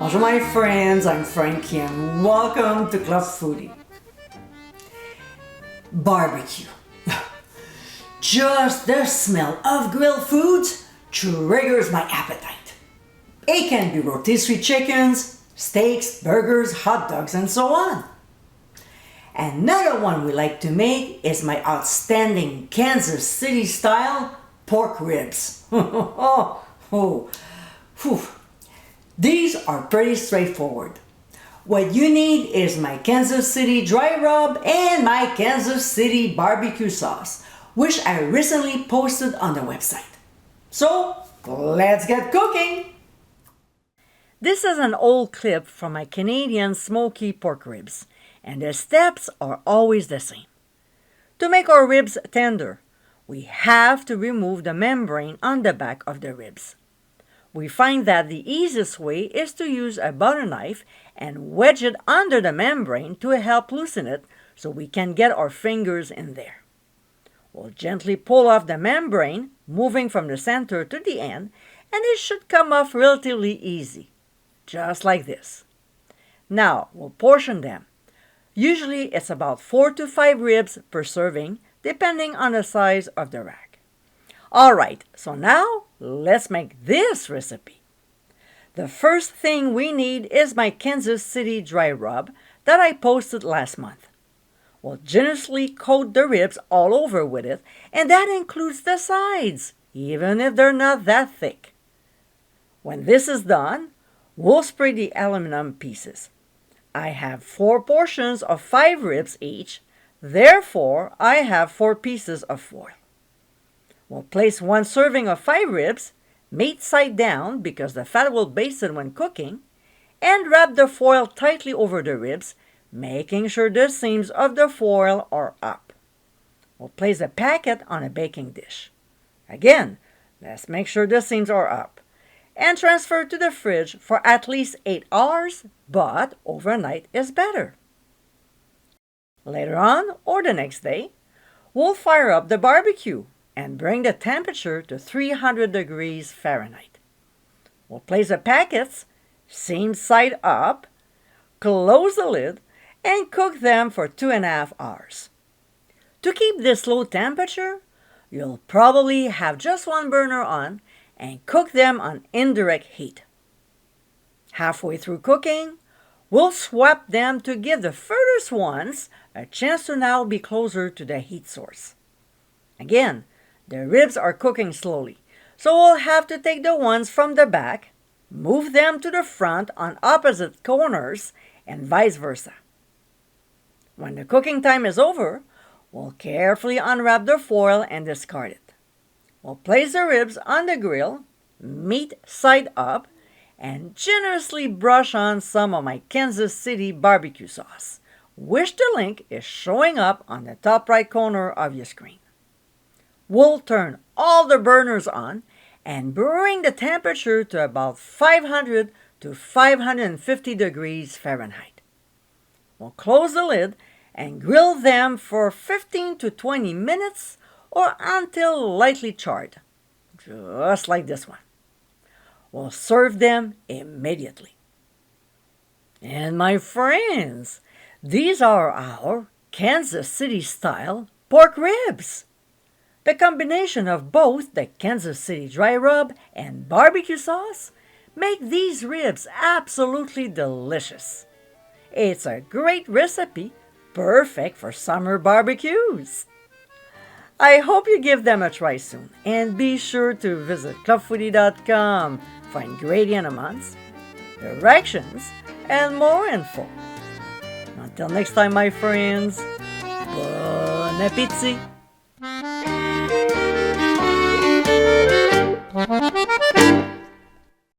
Bonjour my friends, I'm Frankie and welcome to Club Foodie. Barbecue. Just the smell of grilled foods triggers my appetite. It can be rotisserie chickens, steaks, burgers, hot dogs, and so on. Another one we like to make is my outstanding Kansas City style pork ribs. These are pretty straightforward. What you need is my Kansas City dry rub and my Kansas City barbecue sauce, which I recently posted on the website. So, let's get cooking! This is an old clip from my Canadian smoky pork ribs, and the steps are always the same. To make our ribs tender, we have to remove the membrane on the back of the ribs. We find that the easiest way is to use a butter knife and wedge it under the membrane to help loosen it so we can get our fingers in there. We'll gently pull off the membrane, moving from the center to the end, and it should come off relatively easy, just like this. Now, we'll portion them. Usually it's about 4 to 5 ribs per serving, depending on the size of the rack. Alright, so now let's make this recipe. The first thing we need is my Kansas City dry rub that I posted last month. We'll generously coat the ribs all over with it, and that includes the sides, even if they're not that thick. When this is done, we'll spray the aluminum pieces. I have 4 portions of 5 ribs each, therefore I have 4 pieces of foil. We'll place 1 serving of 5 ribs, meat side down because the fat will baste it when cooking, and wrap the foil tightly over the ribs, making sure the seams of the foil are up. We'll place the packet on a baking dish. Again, let's make sure the seams are up, and transfer to the fridge for at least 8 hours, but overnight is better. Later on, or the next day, we'll fire up the barbecue and bring the temperature to 300 degrees Fahrenheit. We'll place the packets, seams side up, close the lid, and cook them for 2.5 hours. To keep this low temperature, you'll probably have just 1 burner on and cook them on indirect heat. Halfway through cooking, we'll swap them to give the furthest ones a chance to now be closer to the heat source. Again, the ribs are cooking slowly, so we'll have to take the ones from the back, move them to the front on opposite corners, and vice versa. When the cooking time is over, we'll carefully unwrap the foil and discard it. We'll place the ribs on the grill, meat side up, and generously brush on some of my Kansas City barbecue sauce, which the link is showing up on the top right corner of your screen. We'll turn all the burners on and bring the temperature to about 500 to 550 degrees Fahrenheit. We'll close the lid and grill them for 15 to 20 minutes or until lightly charred, just like this one. We'll serve them immediately. And my friends, these are our Kansas City style pork ribs. The combination of both the Kansas City dry rub and barbecue sauce make these ribs absolutely delicious. It's a great recipe, perfect for summer barbecues. I hope you give them a try soon, and be sure to visit clubfoodie.com for ingredient amounts, directions, and more info. Until next time, my friends, bon appétit!